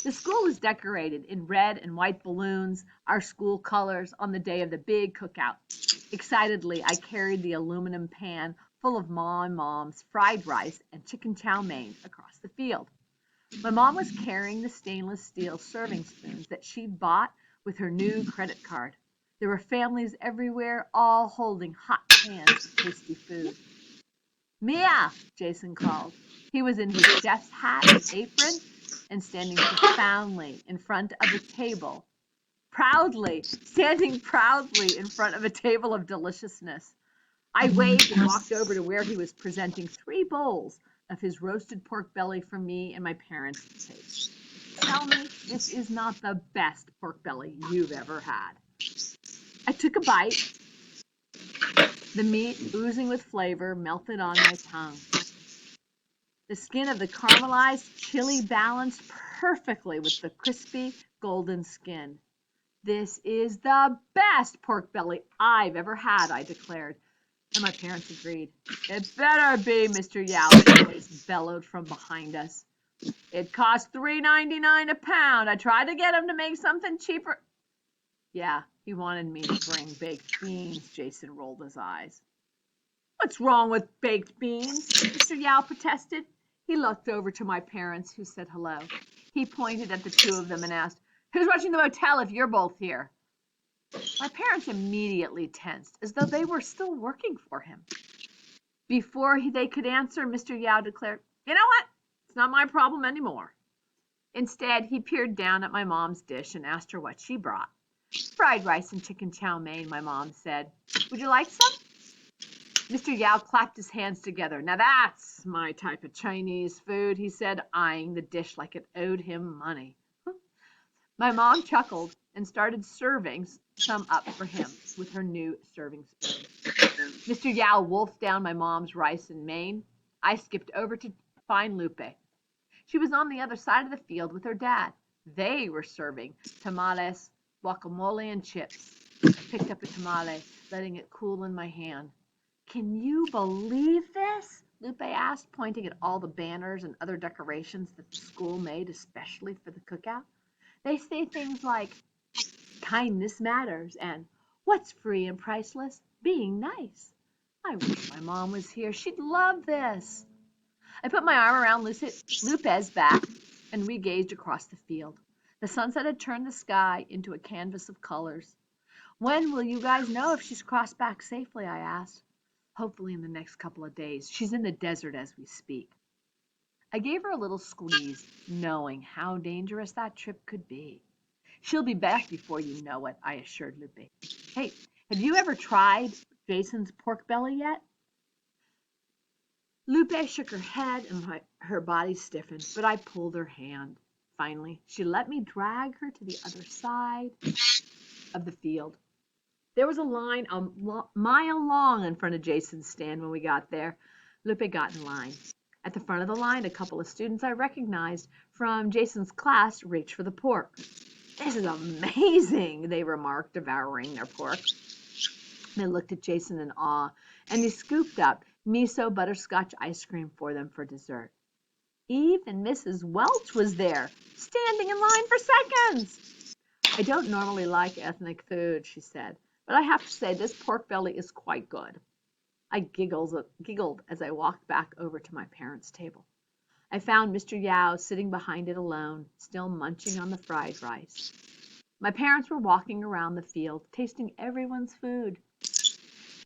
The school was decorated in red and white balloons, our school colors, on the day of the big cookout. Excitedly, I carried the aluminum pan full of my mom's fried rice and chicken chow mein across the field. My mom was carrying the stainless steel serving spoons that she'd bought with her new credit card. There were families everywhere, all holding hot pans of tasty food. Mia! Jason called. He was in his chef's hat and apron and standing profoundly in front of a table. Standing proudly in front of a table of deliciousness. I waved and walked over to where he was presenting 3 bowls of his roasted pork belly for me and my parents to taste. Tell me this is not the best pork belly you've ever had. I took a bite. The meat, oozing with flavor, melted on my tongue. The skin of the caramelized chili balanced perfectly with the crispy golden skin. This is the best pork belly I've ever had, I declared, and my parents agreed. It better be, Mr. Yow's voice bellowed from behind us. It costs $3.99 a pound. I tried to get him to make something cheaper. Yeah, he wanted me to bring baked beans. Jason rolled his eyes. What's wrong with baked beans? Mr. Yao protested. He looked over to my parents, who said hello. He pointed at the 2 of them and asked, Who's watching the motel if you're both here? My parents immediately tensed, as though they were still working for him. Before they could answer, Mr. Yao declared, You know what? It's not my problem anymore. Instead, he peered down at my mom's dish and asked her what she brought. Fried rice and chicken chow mein, my mom said. Would you like some? Mr. Yao clapped his hands together. Now that's my type of Chinese food, he said, eyeing the dish like it owed him money. My mom chuckled and started serving some up for him with her new serving spoon. Mr. Yao wolfed down my mom's rice and mein. I skipped over to find Lupe. She was on the other side of the field with her dad. They were serving tamales, guacamole, and chips. I picked up a tamale, letting it cool in my hand. Can you believe this? Lupe asked, pointing at all the banners and other decorations that the school made especially for the cookout. They say things like, kindness matters, and what's free and priceless? Being nice. I wish my mom was here. She'd love this. I put my arm around Lupe's back, and we gazed across the field. The sunset had turned the sky into a canvas of colors. When will you guys know if she's crossed back safely? I asked. Hopefully in the next couple of days. She's in the desert as we speak. I gave her a little squeeze, knowing how dangerous that trip could be. She'll be back before you know it, I assured Lupe. Hey, have you ever tried Jason's pork belly yet? Lupe shook her head and her body stiffened, but I pulled her hand. Finally, she let me drag her to the other side of the field. There was a line a mile long in front of Jason's stand when we got there. Lupe got in line. At the front of the line, a couple of students I recognized from Jason's class reached for the pork. This is amazing, they remarked, devouring their pork. They looked at Jason in awe, and he scooped up miso butterscotch ice cream for them for dessert. Even Mrs. Welch was there, standing in line for seconds. I don't normally like ethnic food, she said, but I have to say this pork belly is quite good. I giggled as I walked back over to my parents' table. I found Mr. Yao sitting behind it alone, still munching on the fried rice. My parents were walking around the field, tasting everyone's food.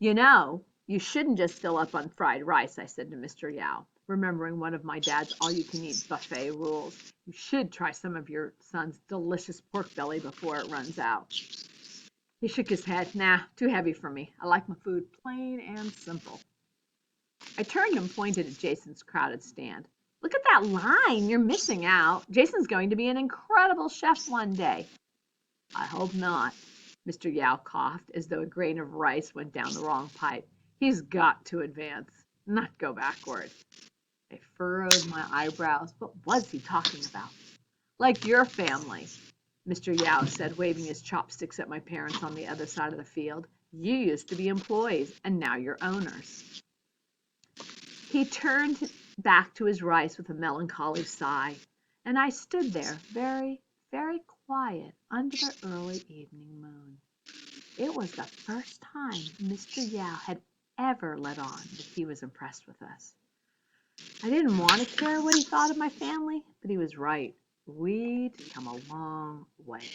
You know, you shouldn't just fill up on fried rice, I said to Mr. Yao, remembering one of my dad's all-you-can-eat buffet rules. You should try some of your son's delicious pork belly before it runs out. He shook his head. Nah, too heavy for me. I like my food plain and simple. I turned and pointed at Jason's crowded stand. Look at that line. You're missing out. Jason's going to be an incredible chef one day. I hope not. Mr. Yao coughed as though a grain of rice went down the wrong pipe. He's got to advance, not go backward. I furrowed my eyebrows. What was he talking about? Like your family, Mr. Yao said, waving his chopsticks at my parents on the other side of the field. You used to be employees, and now you're owners. He turned back to his rice with a melancholy sigh, and I stood there very, very quiet under the early evening moon. It was the first time Mr. Yao had ever let on that he was impressed with us. I didn't want to care what he thought of my family, but he was right. We'd come a long way.